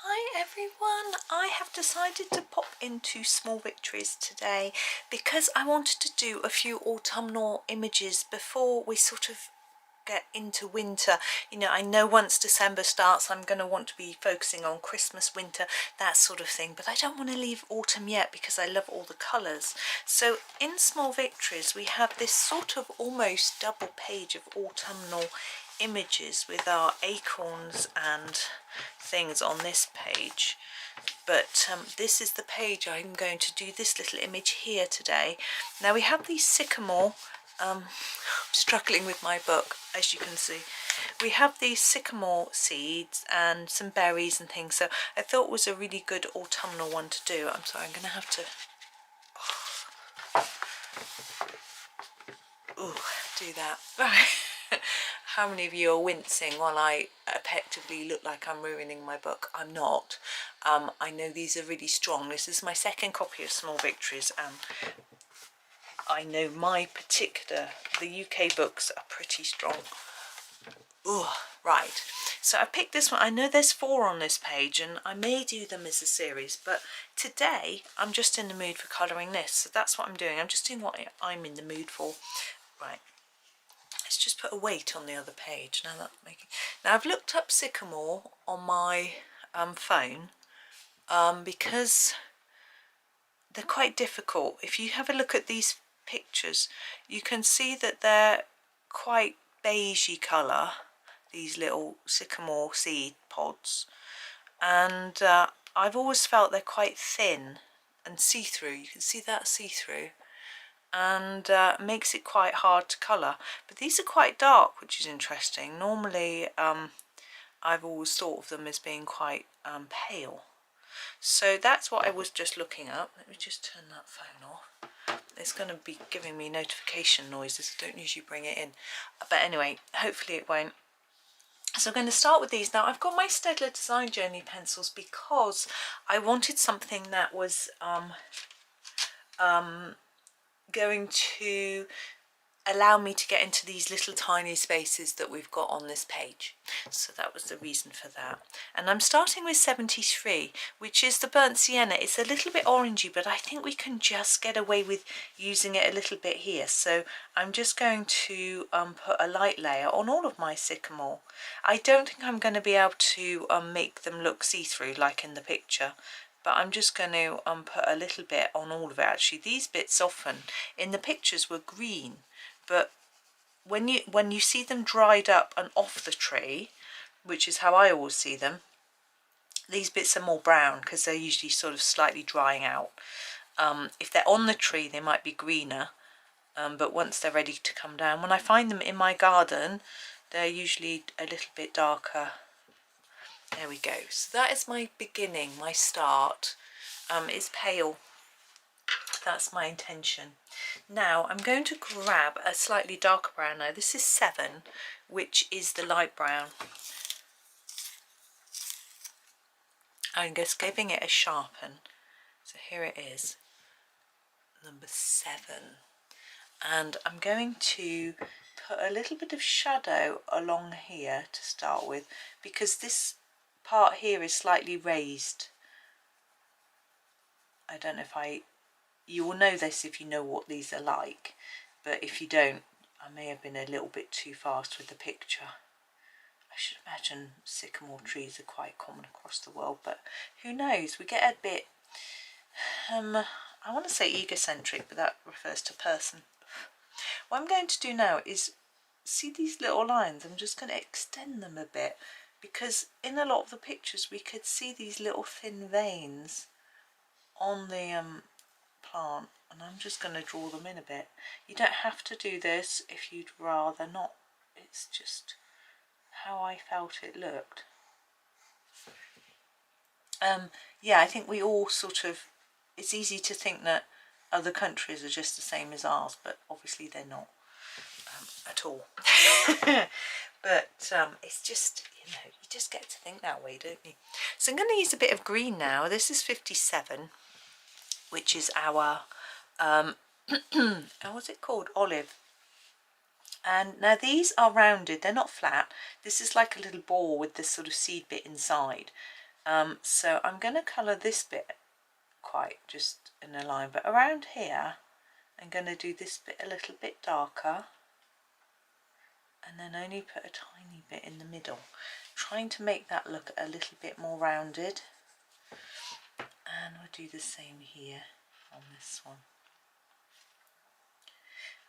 Hi everyone, I have decided to pop into Small Victories today because I wanted to do a few autumnal images before we sort of get into winter. You know, I know once December starts I'm going to want to be focusing on Christmas, winter, that sort of thing, but I don't want to leave autumn yet because I love all the colours. So in Small Victories we have this sort of almost double page of autumnal images with our acorns and things on this page, but this is the page I'm going to do this little image here today. Now we have these sycamore, I'm struggling with my book as you can see, we have these sycamore seeds and some berries and things, so I thought it was a really good autumnal one to do. I'm sorry, I'm going to have to do that. Right. How many of you are wincing while I effectively look like I'm ruining my book? I'm not. I know these are really strong. This is my second copy of Small Victories, and I know the UK books are pretty strong. Ooh, right. So I picked this one. I know there's 4 on this page and I may do them as a series, but today I'm just in the mood for colouring this. So that's what I'm doing. I'm just doing what I'm in the mood for. Right. Let's just put a weight on the other page. Now I've looked up sycamore on my phone because they're quite difficult. If you have a look at these pictures, you can see that they're quite beigey colour, these little sycamore seed pods, and I've always felt they're quite thin and see-through. You can see that see-through, and makes it quite hard to colour. But these are quite dark, which is interesting. Normally I've always thought of them as being quite pale. So that's what I was just looking up. Let me just turn that phone off. It's going to be giving me notification noises. I don't usually bring it in, but anyway, hopefully it won't. So I'm going to start with these. Now I've got my Staedtler Design Journey pencils because I wanted something that was going to allow me to get into these little tiny spaces that we've got on this page. So that was the reason for that. And I'm starting with 73, which is the burnt sienna. It's a little bit orangey, but I think we can just get away with using it a little bit here. So I'm just going to put a light layer on all of my sycamore. I don't think I'm going to be able to make them look see-through like in the picture, but I'm just going to put a little bit on all of it. Actually, these bits often in the pictures were green, but when you see them dried up and off the tree, which is how I always see them, these bits are more brown because they're usually sort of slightly drying out. If they're on the tree, they might be greener, but once they're ready to come down, when I find them in my garden, they're usually a little bit darker. There we go. So that is my beginning, my start. It's pale. That's my intention. Now I'm going to grab a slightly darker brown. Now this is 7, which is the light brown. I'm just giving it a sharpen. So here it is, number 7. And I'm going to put a little bit of shadow along here to start with, because this part here is slightly raised. I don't know if you will know this if you know what these are like, but if you don't, I may have been a little bit too fast with the picture. I should imagine sycamore trees are quite common across the world, but who knows, we get a bit, I want to say egocentric, but that refers to person. What I'm going to do now is, see these little lines, I'm just going to extend them a bit, because in a lot of the pictures we could see these little thin veins on the plant, and I'm just going to draw them in a bit. You don't have to do this if you'd rather not, it's just how I felt it looked. Yeah, I think we all sort of, it's easy to think that other countries are just the same as ours, but obviously they're not at all. But it's just, you know, you just get to think that way, don't you? So I'm going to use a bit of green now. This is 57, which is our what's it called, olive. And now these are rounded, they're not flat. This is like a little ball with this sort of seed bit inside. So I'm going to colour this bit quite just in a line, but around here I'm going to do this bit a little bit darker, and then only put a tiny bit in the middle, trying to make that look a little bit more rounded. And we'll do the same here on this one.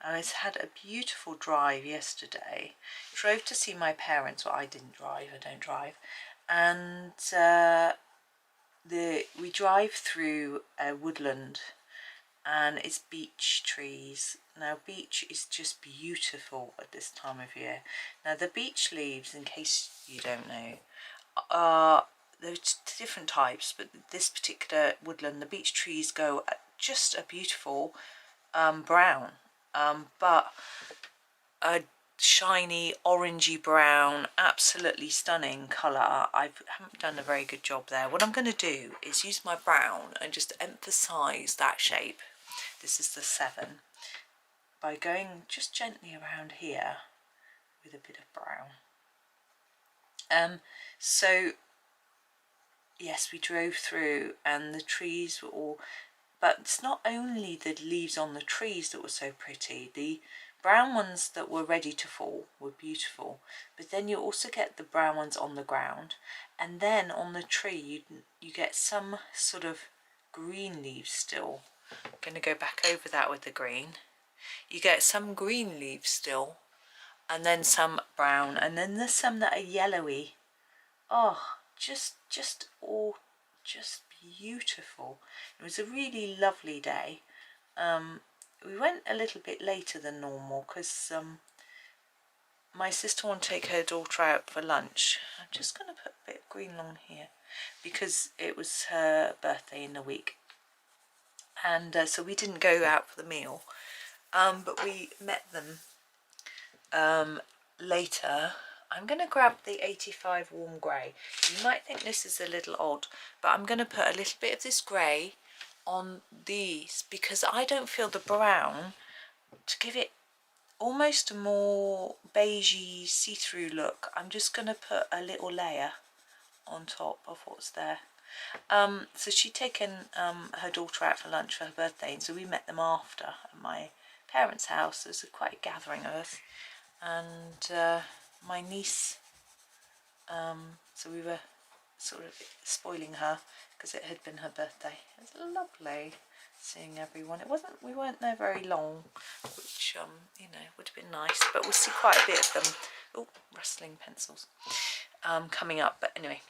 I had a beautiful drive yesterday. Drove to see my parents. Well, I didn't drive, I don't drive. And we drive through a woodland, and it's beech trees. Now beech is just beautiful at this time of year. Now the beech leaves, in case you don't know, there's different types, but this particular woodland, the beech trees go at just a beautiful brown, but a shiny orangey brown, absolutely stunning colour. I haven't done a very good job there. What I'm going to do is use my brown and just emphasise that shape. This is the 7, by going just gently around here with a bit of brown. So yes, we drove through and the trees were all, but it's not only the leaves on the trees that were so pretty. The brown ones that were ready to fall were beautiful, but then you also get the brown ones on the ground, and then on the tree you get some sort of green leaves still. I'm going to go back over that with the green. You get some green leaves still, and then some brown, and then there's some that are yellowy. Oh, just beautiful. It was a really lovely day. We went a little bit later than normal because my sister wanted to take her daughter out for lunch. I'm just going to put a bit of green on here because it was her birthday in the week, and so we didn't go out for the meal, but we met them later. I'm going to grab the 85 warm grey. You might think this is a little odd, but I'm going to put a little bit of this grey on these because I don't feel the brown, to give it almost a more beigey see-through look. I'm just going to put a little layer on top of what's there. So she'd taken her daughter out for lunch for her birthday, and so we met them after at my parents' house. There's quite a gathering of us, and my niece, so we were sort of spoiling her because it had been her birthday. It was lovely seeing everyone. We weren't there very long, which you know, would have been nice, but we'll see quite a bit of them. Oh, rustling pencils coming up. But anyway,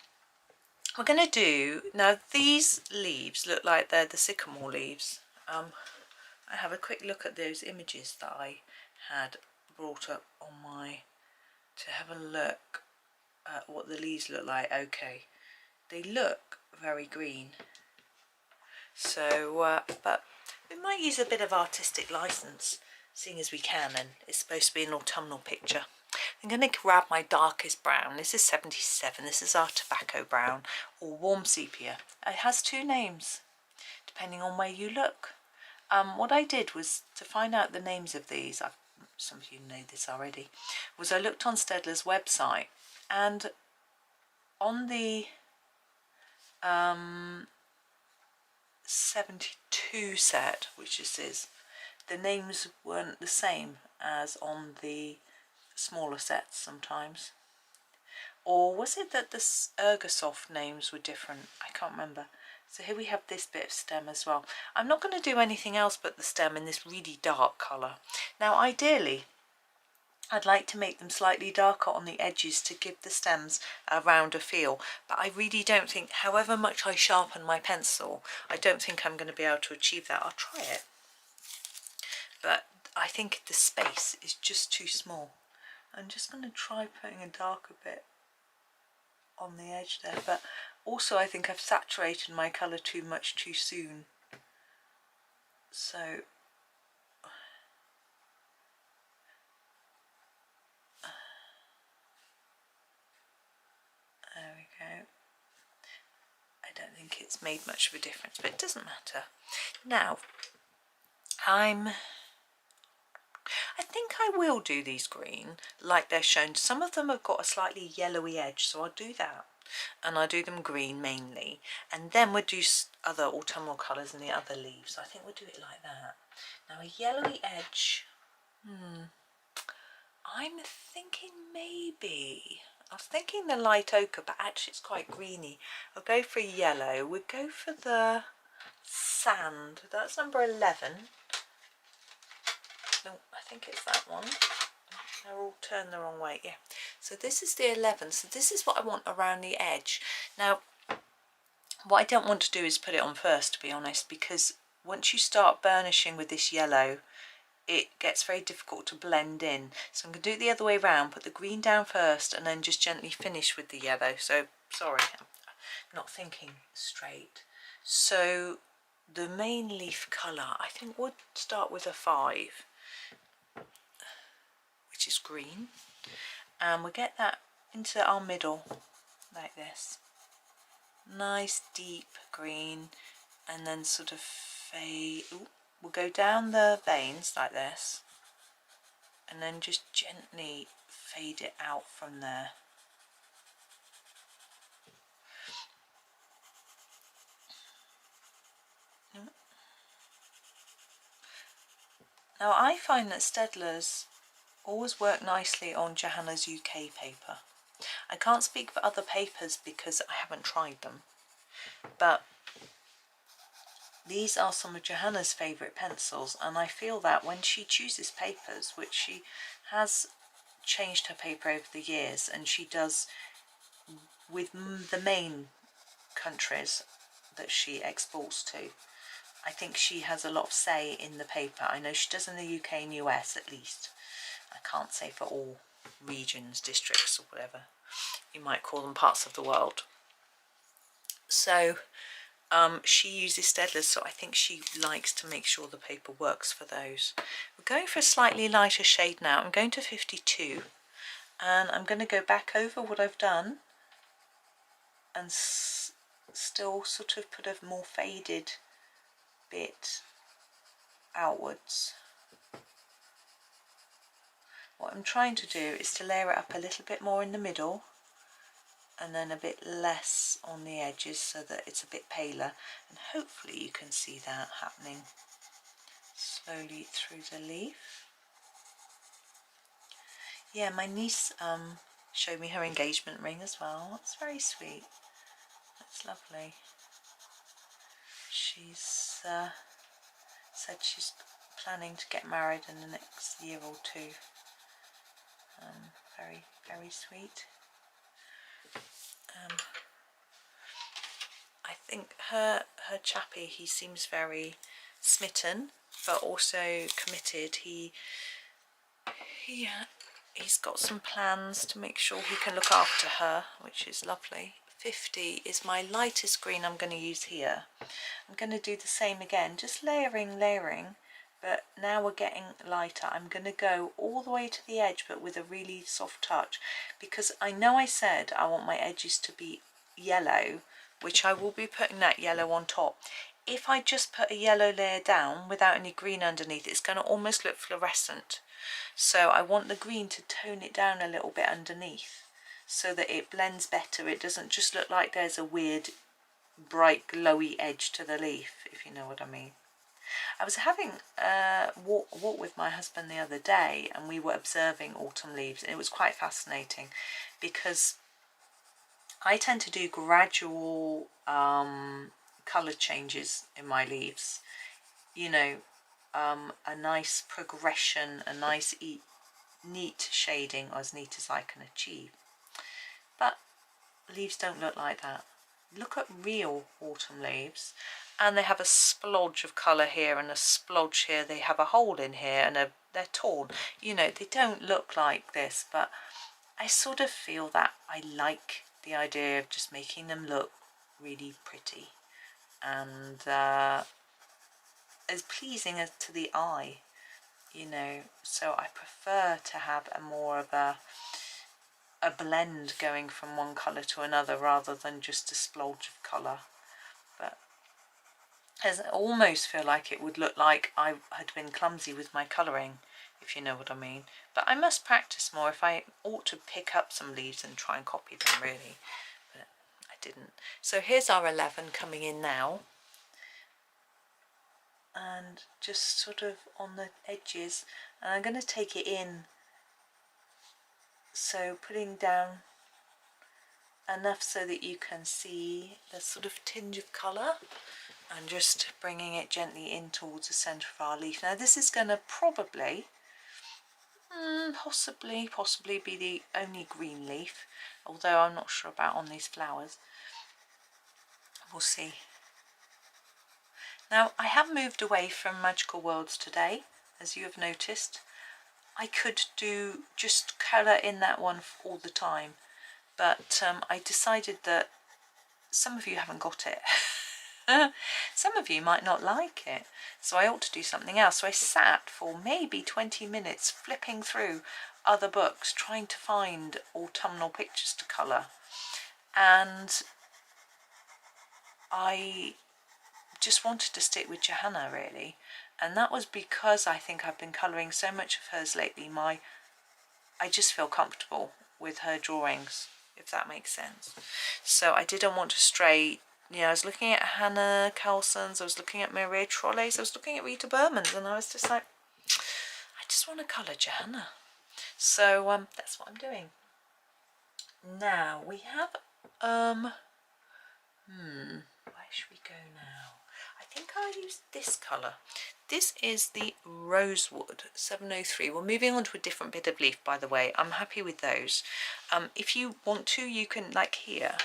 we're going to do now, these leaves look like they're the sycamore leaves. I have a quick look at those images that I had brought up on my, to have a look at what the leaves look like. Okay, they look very green, so but we might use a bit of artistic license, seeing as we can, and it's supposed to be an autumnal picture. I'm going to grab my darkest brown. This is 77. This is our tobacco brown or warm sepia. It has 2 names depending on where you look. What I did was to find out the names of these. Some of you know this already. Was I looked on Staedtler's website, and on the 72 set, which this is, the names weren't the same as on the smaller sets sometimes. Or was it that the Ergosoft names were different? I can't remember. So here we have this bit of stem as well. I'm not going to do anything else but the stem in this really dark colour. Now ideally I'd like to make them slightly darker on the edges to give the stems a rounder feel, but I really don't think, however much I sharpen my pencil, I don't think I'm going to be able to achieve that. I'll try it, but I think the space is just too small. I'm just going to try putting a darker bit on the edge there, but also I think I've saturated my colour too much too soon. So there we go. I don't think it's made much of a difference, but it doesn't matter. Now I think I will do these green like they're shown. Some of them have got a slightly yellowy edge, so I'll do that. and I do them green mainly, and then we'll do other autumnal colours in the other leaves. I think we'll do it like that. Now a yellowy edge, I'm thinking maybe, I was thinking the light ochre, but actually it's quite greeny. I'll go for yellow. We'll go for the sand. That's number 11. No, I think it's that one. They're all turned the wrong way. Yeah. So this is the 11. So this is what I want around the edge. Now, what I don't want to do is put it on first, to be honest, because once you start burnishing with this yellow, it gets very difficult to blend in. So I'm going to do it the other way around, put the green down first and then just gently finish with the yellow. So, sorry, I'm not thinking straight. So the main leaf colour, I think would start with a 5, which is green. And we'll get that into our middle like this. Nice deep green, and then sort of fade. Ooh, we'll go down the veins like this and then just gently fade it out from there. Now I find that Staedtlers always work nicely on Johanna's UK paper. I can't speak for other papers because I haven't tried them, but these are some of Johanna's favourite pencils, and I feel that when she chooses papers, which she has changed her paper over the years, and she does with the main countries that she exports to, I think she has a lot of say in the paper. I know she does in the UK and US at least. I can't say for all regions, districts or whatever you might call them, parts of the world. So she uses Staedtlers, so I think she likes to make sure the paper works for those. We're going for a slightly lighter shade now. I'm going to 52, and I'm going to go back over what I've done and still sort of put a more faded bit outwards. What I'm trying to do is to layer it up a little bit more in the middle and then a bit less on the edges so that it's a bit paler, and hopefully you can see that happening slowly through the leaf. Yeah, my niece showed me her engagement ring as well. That's very sweet. That's lovely. She's said she's planning to get married in the next year or two. Very, very sweet. I think her chappie, he seems very smitten but also committed. He's got some plans to make sure he can look after her, which is lovely. 50 is my lightest green I'm going to use here. I'm going to do the same again, just layering, but now we're getting lighter. I'm going to go all the way to the edge, but with a really soft touch, because I know I said I want my edges to be yellow, which I will be putting that yellow on top. If I just put a yellow layer down without any green underneath, it's going to almost look fluorescent. So I want the green to tone it down a little bit underneath so that it blends better. It doesn't just look like there's a weird bright glowy edge to the leaf, if you know what I mean. I was having a walk with my husband the other day, and we were observing autumn leaves, and it was quite fascinating because I tend to do gradual colour changes in my leaves. You know, a nice progression, a nice neat shading, or as neat as I can achieve. But leaves don't look like that. Look at real autumn leaves, and they have a splodge of colour here and a splodge here. They have a hole in here, and they're torn. You know, they don't look like this, but I sort of feel that I like the idea of just making them look really pretty and as pleasing as to the eye, you know. So I prefer to have a more of a blend going from one colour to another rather than just a splodge of colour. But I almost feel like it would look like I had been clumsy with my colouring, if you know what I mean. But I must practice more. If I ought to pick up some leaves and try and copy them, really. But didn't. So here's our 11 coming in now, and just sort of on the edges, and I'm going to take it in, so putting down enough so that you can see the sort of tinge of colour, and just bringing it gently in towards the centre of our leaf. Now this is going to probably possibly be the only green leaf, although I'm not sure about on these flowers. We'll see. Now I have moved away from Magical Worlds today, as you have noticed. I could do just colour in that one all the time, but I decided that some of you haven't got it. Some of you might not like it, so I ought to do something else. So I sat for maybe 20 minutes flipping through other books trying to find autumnal pictures to colour, and I just wanted to stick with Johanna really, and that was because I think I've been colouring so much of hers lately. I just feel comfortable with her drawings, if that makes sense. So I didn't want to stray. You know, I was looking at Hannah Carlson's, I was looking at Maria Trolle's, I was looking at Rita Berman's, and I was just like, I just want to colour Johanna. So that's what I'm doing. Now we have where should we go now? I think I'll use this colour. This is the Rosewood 703. We're moving on to a different bit of leaf, by the way. I'm happy with those. If you want to, you can, like here,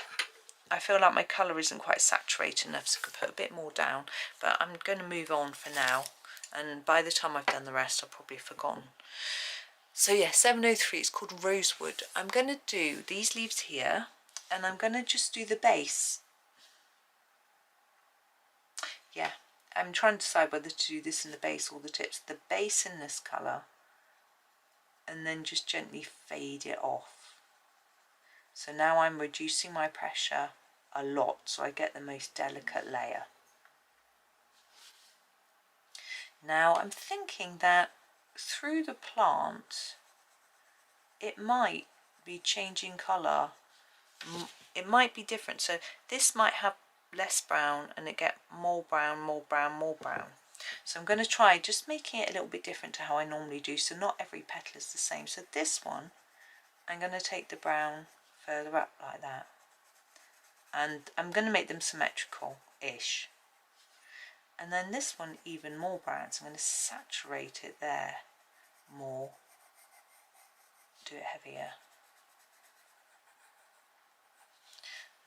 I feel like my colour isn't quite saturated enough, so I could put a bit more down, but I'm going to move on for now, and by the time I've done the rest I'll probably have forgotten. So yeah, 703, it's called Rosewood. I'm going to do these leaves here, and I'm going to just do the base. Yeah, I'm trying to decide whether to do this in the base or the tips. The base in this colour, and then just gently fade it off. So now I'm reducing my pressure a lot, so I get the most delicate layer. Now I'm thinking that through the plant it might be changing colour. It might be different, so this might have less brown and it get more brown, more brown, more brown. So I'm going to try just making it a little bit different to how I normally do, so not every petal is the same. So this one, I'm going to take the brown further up like that, and I'm going to make them symmetrical-ish. And then this one even more brown, so I'm going to saturate it there more, do it heavier.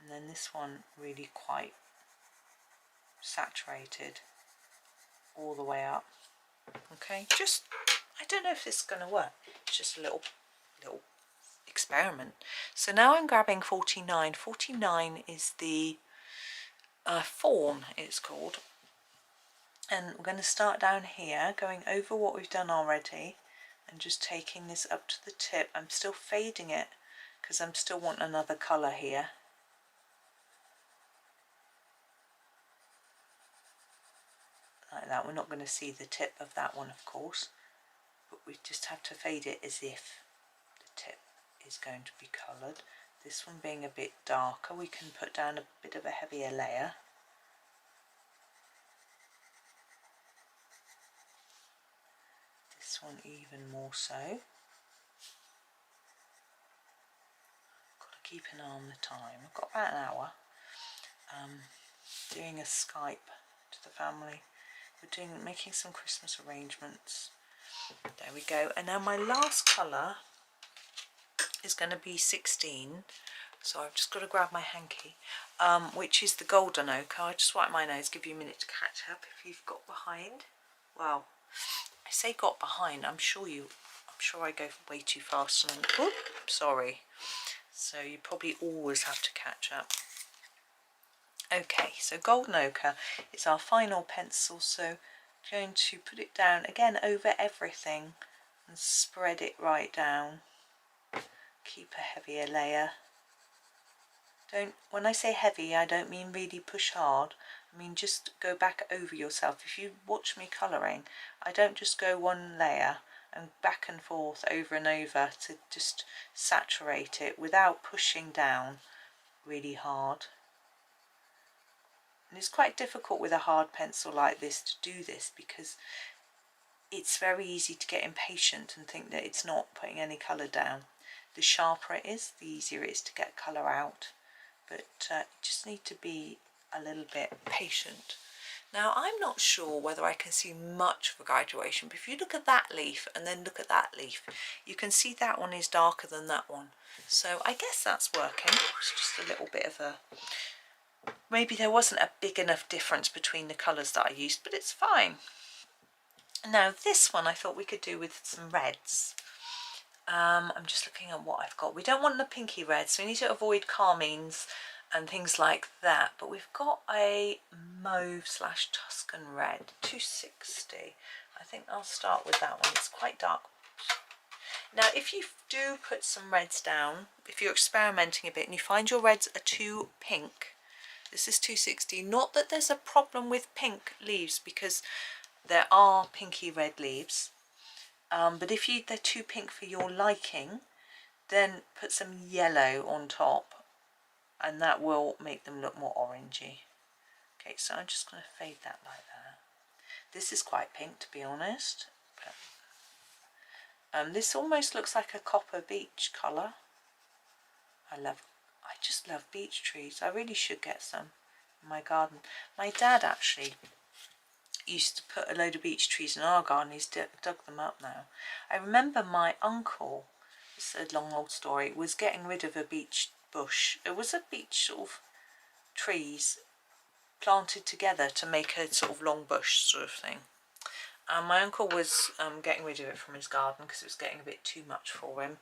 And then this one really quite saturated all the way up. Okay, just, I don't know if this is going to work. It's just a little experiment. So now I'm grabbing 49. 49 is the fawn, it's called. And we're going to start down here, going over what we've done already, and just taking this up to the tip. I'm still fading it because I'm still want another colour here. Like that. We're not going to see the tip of that one, of course, but we just have to fade it as if the tip is going to be coloured. This one being a bit darker, we can put down a bit of a heavier layer. This one even more so. Got to keep an eye on the time. I've got about an hour. Doing a Skype to the family. We're making some Christmas arrangements. There we go. And now my last colour is going to be 16. So I've just got to grab my hanky, which is the golden ochre. I'll just wipe my nose, give you a minute to catch up if you've got behind. Well, I say got behind, I'm sure I go way too fast and oops, sorry. So you probably always have to catch up. Okay, so golden ochre is our final pencil, so I'm going to put it down again over everything and spread it right down. Keep a heavier layer. When I say heavy, I don't mean really push hard. I mean just go back over yourself. If you watch me colouring, I don't just go one layer and back and forth over and over to just saturate it without pushing down really hard. And it's quite difficult with a hard pencil like this to do this, because it's very easy to get impatient and think that it's not putting any colour down. The sharper it is, the easier it is to get colour out, but you just need to be a little bit patient. Now, I'm not sure whether I can see much of a graduation, but if you look at that leaf and then look at that leaf, you can see that one is darker than that one. So I guess that's working. It's just a little bit of a... Maybe there wasn't a big enough difference between the colours that I used, but it's fine. Now, this one I thought we could do with some reds. I'm just looking at what I've got. We don't want the pinky red, so we need to avoid carmines and things like that, but we've got a mauve / Tuscan red, 260. I think I'll start with that one. It's quite dark. Now, if you do put some reds down, if you're experimenting a bit and you find your reds are too pink, this is 260. Not that there's a problem with pink leaves, because there are pinky red leaves, but if they're too pink for your liking, then put some yellow on top, and that will make them look more orangey. Okay, so I'm just going to fade that like that. This is quite pink, to be honest. This almost looks like a copper beech colour. I just love beech trees. I really should get some in my garden. My dad actually used to put a load of beech trees in our garden. He's dug them up now. I remember my uncle, it's a long old story, was getting rid of a beech bush. It was a beech sort of trees planted together to make a sort of long bush sort of thing. My uncle was getting rid of it from his garden because it was getting a bit too much for him.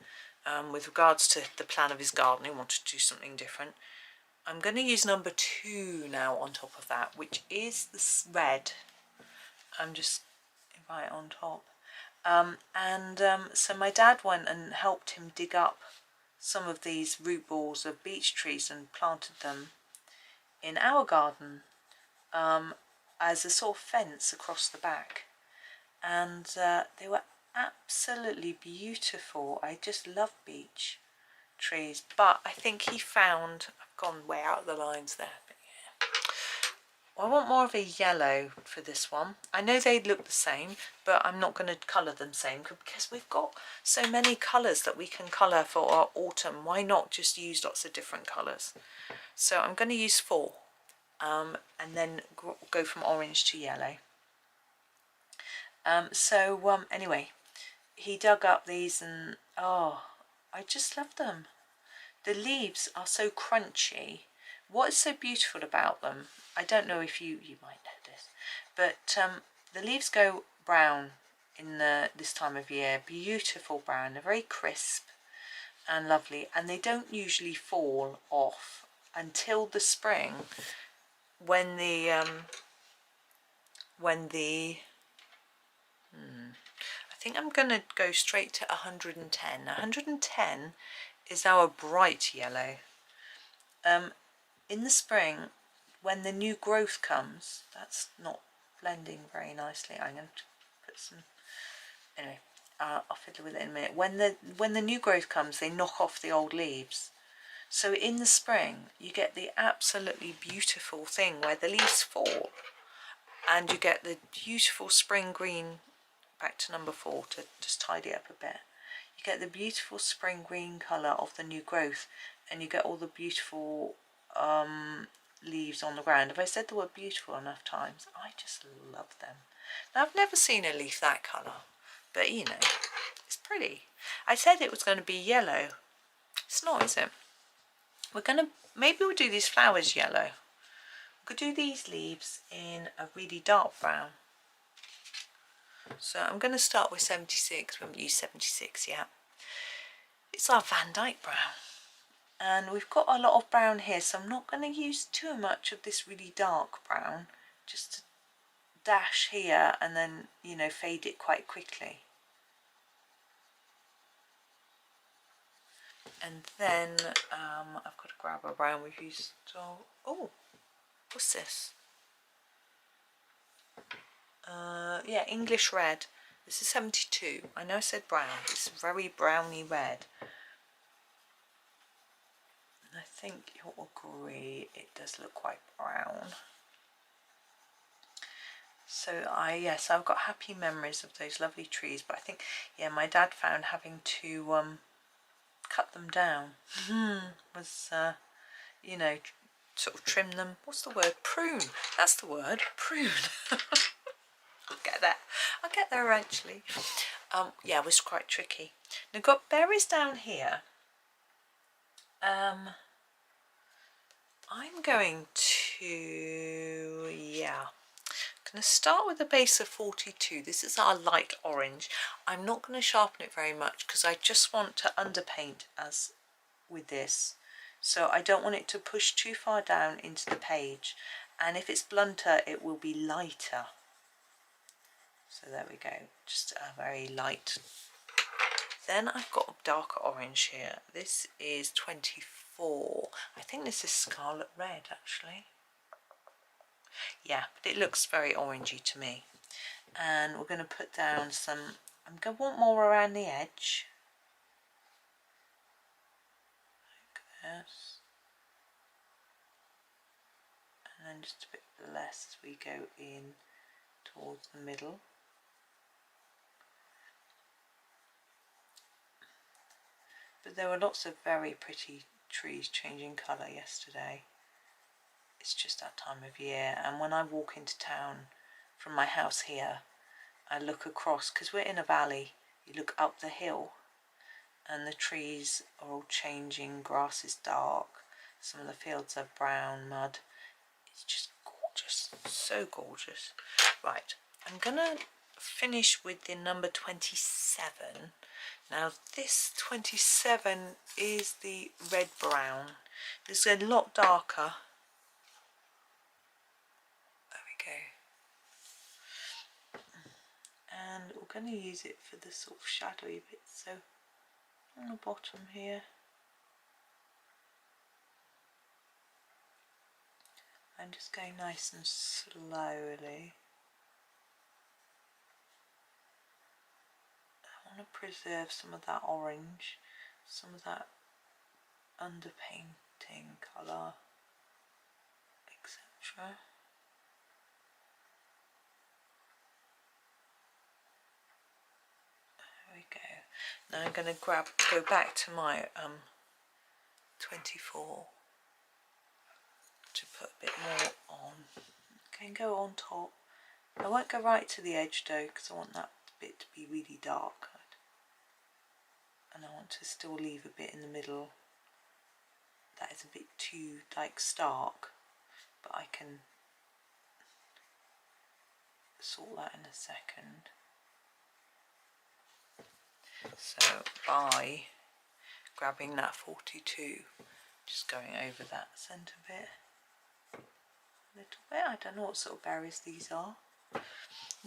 With regards to the plan of his garden, he wanted to do something different. I'm going to use number 2 now on top of that, which is this red. I'm just right on top. So my dad went and helped him dig up some of these root balls of beech trees and planted them in our garden as a sort of fence across the back. And they were absolutely beautiful. I just love beech trees, but I think he found, I've gone way out of the lines there, but yeah. I want more of a yellow for this one. I know they look the same, but I'm not going to colour them same, because we've got so many colours that we can colour for our autumn. Why not just use lots of different colours? So I'm going to use 4 and then go from orange to yellow. Anyway, he dug up these and oh, I just love them. The leaves are so crunchy. What is so beautiful about them, I don't know if you might know this, but the leaves go brown in this time of year, beautiful brown. They're very crisp and lovely, and they don't usually fall off until the spring, when I think I'm going to go straight to 110. 110 is our bright yellow. In the spring, when the new growth comes, that's not blending very nicely. I'm going to put some, anyway, I'll fiddle with it in a minute. When the new growth comes, they knock off the old leaves. So in the spring, you get the absolutely beautiful thing where the leaves fall, and you get the beautiful spring green. Back to number 4 to just tidy up a bit. You get the beautiful spring green colour of the new growth, and you get all the beautiful leaves on the ground. Have I said the word beautiful enough times? I just love them. Now, I've never seen a leaf that colour, but you know, it's pretty. I said it was going to be yellow. It's not, is it? Maybe we'll do these flowers yellow. We could do these leaves in a really dark brown. So I'm going to start with 76. We haven't used 76 yet. It's our Van Dyke brown. And we've got a lot of brown here, so I'm not going to use too much of this really dark brown. Just to dash here and then, you know, fade it quite quickly. And then I've got to grab a brown we've used. Oh, what's this? Yeah, English red. This is 72. I know I said brown. It's very browny red. And I think you'll agree it does look quite brown. So yes, I've got happy memories of those lovely trees, but I think, yeah, my dad found having to cut them down was, you know, sort of trim them. What's the word? Prune. That's the word. Prune. I'll get there. I'll get there eventually. Yeah, it was quite tricky. Now, I've got berries down here. I'm going to, yeah, going to start with a base of 42. This is our light orange. I'm not going to sharpen it very much because I just want to underpaint as with this. So I don't want it to push too far down into the page. And if it's blunter, it will be lighter. So there we go, just a very light. Then I've got a darker orange here. This is 24. I think this is scarlet red actually. Yeah, but it looks very orangey to me. And we're going to put down some, I'm going to want more around the edge. Like this. And then just a bit less as we go in towards the middle. But there were lots of very pretty trees changing colour yesterday. It's just that time of year, and when I walk into town from my house here, I look across, because we're in a valley, you look up the hill and the trees are all changing, grass is dark, some of the fields are brown mud. It's just gorgeous, so gorgeous. Right, I'm gonna finish with the number 27. Now this 27 is the red brown. It's a lot darker. There we go. And we're going to use it for the sort of shadowy bits. So on the bottom here, I'm just going nice and slowly. I want to preserve some of that orange, some of that underpainting colour, etc. There we go. Now I'm going to go back to my 24 to put a bit more on. Okay, and go on top. I won't go right to the edge though, because I want that bit to be really dark. And I want to still leave a bit in the middle that is a bit too like stark, but I can sort that in a second. So by grabbing that 42, just going over that centre bit a little bit. I don't know what sort of berries these are.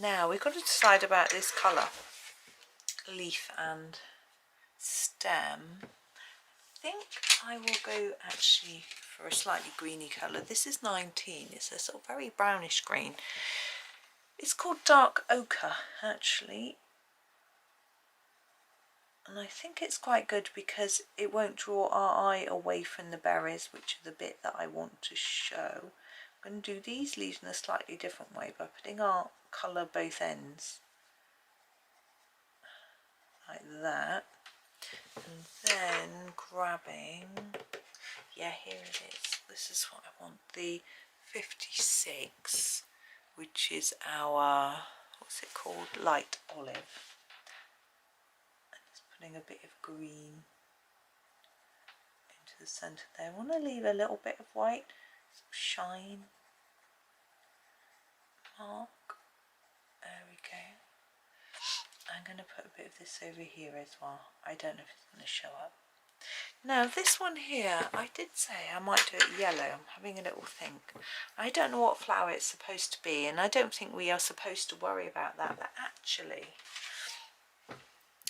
Now we've got to decide about this colour, leaf and stem. I think I will go actually for a slightly greeny colour. This is 19. It's a sort of very brownish green. It's called dark ochre actually, and I think it's quite good because it won't draw our eye away from the berries, which are the bit that I want to show. I'm going to do these leaves in a slightly different way by putting our colour both ends like that, and then grabbing, yeah, here it is. This is what I want, the 56, which is our, what's it called, light olive. And just putting a bit of green into the centre there. I want to leave a little bit of white, some shine mark. There we go. I'm going to put a bit of this over here as well. I don't know if it's going to show up. Now this one here, I did say I might do it yellow. I'm having a little think. I don't know what flower it's supposed to be, and I don't think we are supposed to worry about that, but actually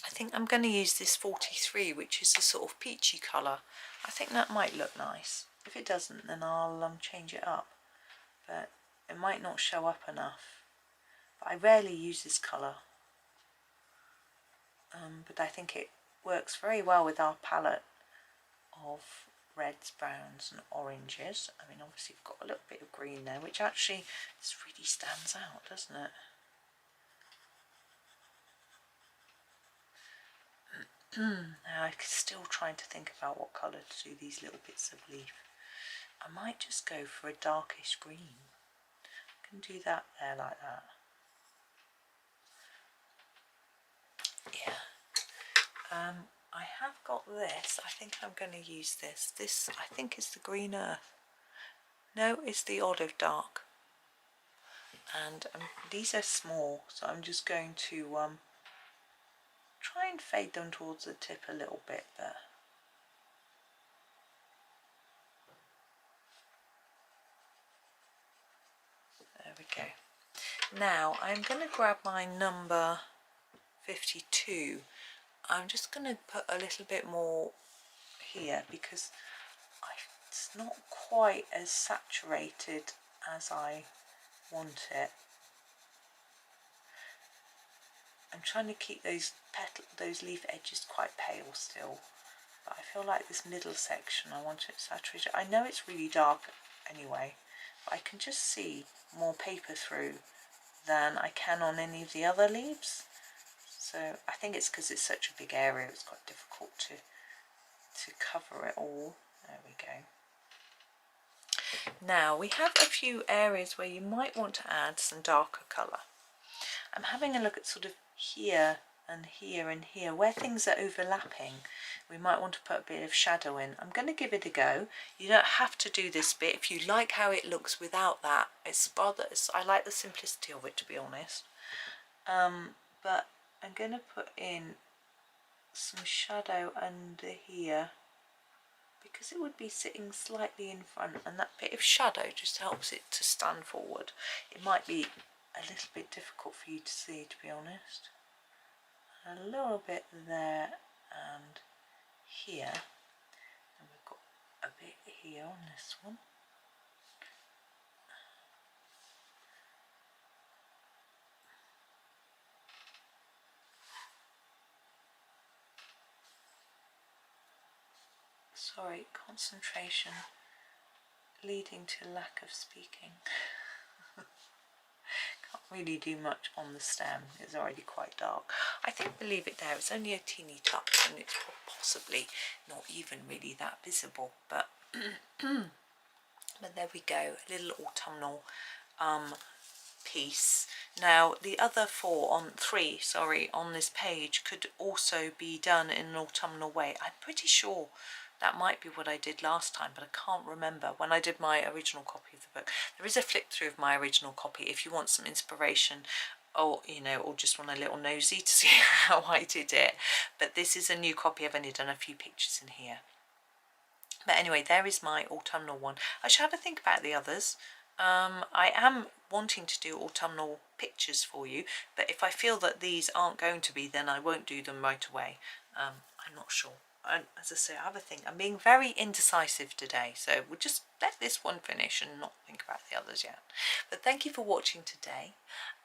I think I'm going to use this 43, which is a sort of peachy colour. I think that might look nice. If it doesn't, then I'll change it up, but it might not show up enough. But I rarely use this colour, but I think it works very well with our palette of reds, browns and oranges. I mean, obviously we've got a little bit of green there, which actually this really stands out, doesn't it? Now I'm still trying to think about what colour to do these little bits of leaf. I might just go for a darkish green. I can do that there like that. Yeah. I have got this. I think I'm going to use this. This I think is the green earth. No, it's the olive dark. And these are small, so I'm just going to try and fade them towards the tip a little bit there. There we go. Now I'm going to grab my number 52. I'm just going to put a little bit more here because it's not quite as saturated as I want it. I'm trying to keep those leaf edges quite pale still, but I feel like this middle section I want it saturated. I know it's really dark anyway, but I can just see more paper through than I can on any of the other leaves. So I think it's because it's such a big area, it's quite difficult to cover it all. There we go. Now we have a few areas where you might want to add some darker colour. I'm having a look at sort of here and here and here where things are overlapping. We might want to put a bit of shadow in. I'm going to give it a go. You don't have to do this bit if you like how it looks without that. I like the simplicity of it, to be honest. But I'm going to put in some shadow under here because it would be sitting slightly in front, and that bit of shadow just helps it to stand forward. It might be a little bit difficult for you to see, to be honest. A little bit there and here, and we've got a bit here on this one. Sorry, concentration leading to lack of speaking. Can't really do much on the stem, it's already quite dark. I think we'll leave it there. It's only a teeny touch and it's possibly not even really that visible, but but there we go, a little autumnal piece. Now the other three on this page could also be done in an autumnal way. I'm pretty sure that might be what I did last time, but I can't remember when I did my original copy of the book. There is a flip through of my original copy if you want some inspiration, or or just want a little nosy to see how I did it. But this is a new copy. I've only done a few pictures in here. But anyway, there is my autumnal one. I should have a think about the others. I am wanting to do autumnal pictures for you, but if I feel that these aren't going to be, then I won't do them right away. I'm not sure. And as I say, I have a think. I'm being very indecisive today, so we'll just let this one finish and not think about the others yet. But thank you for watching today.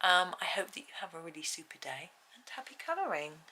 I hope that you have a really super day and happy colouring.